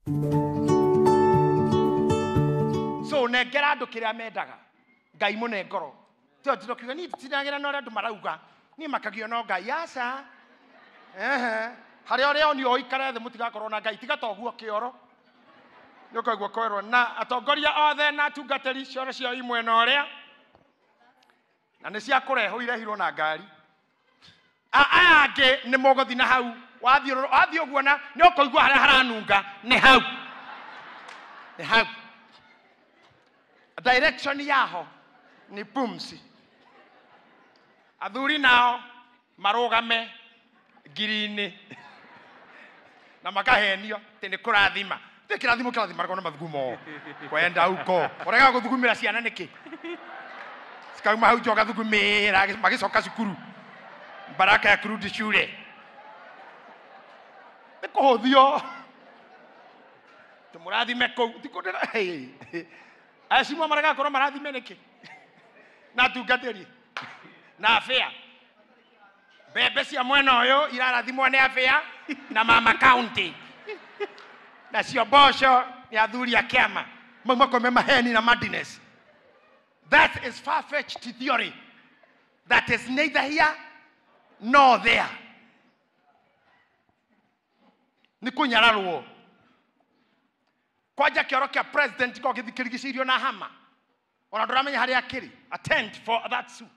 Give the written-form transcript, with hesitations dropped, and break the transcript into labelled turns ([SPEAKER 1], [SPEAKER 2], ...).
[SPEAKER 1] So negera andu kiria mendaga ngai mune ngoro tio tirokiga ni tinagera no andu marauga ni makagio no ngai aca hari ore oni oikare the mutigakorwo na ngai tiga toguo kioro nyokaigwa kwerwo na atongoria othe na tungateri cioro cio imwe na oria na ni cia kureho irehirwo na ngari aya ange ni mogothi na hau wathi uguo na ni ukoigwa haria haranunga ni hau direction yaho ni pumsi athuri nao marugame girini na makahenio tene kurathima tekirathimo kirathima na mathugumo kwenda huko orega guthugumira ciana niki sikauma hau joga thugumira magicoka cukuru baraka ya kurudi shule nikuhuthio tumurathime kou tikundira Ashimwa maraga korwo marathime niki na tungateri na afia bebe cia mwena uyu irarathimwo ni afia na mama county na cio bosho ni athuri a kiama mama kome maheni na madness. That is far-fetched theory that is neither here nor there. Ni Kunyararwo kwaja kioro kia president ko githikirigicirio na hama ona nduramenya hari akiri attend for that suit.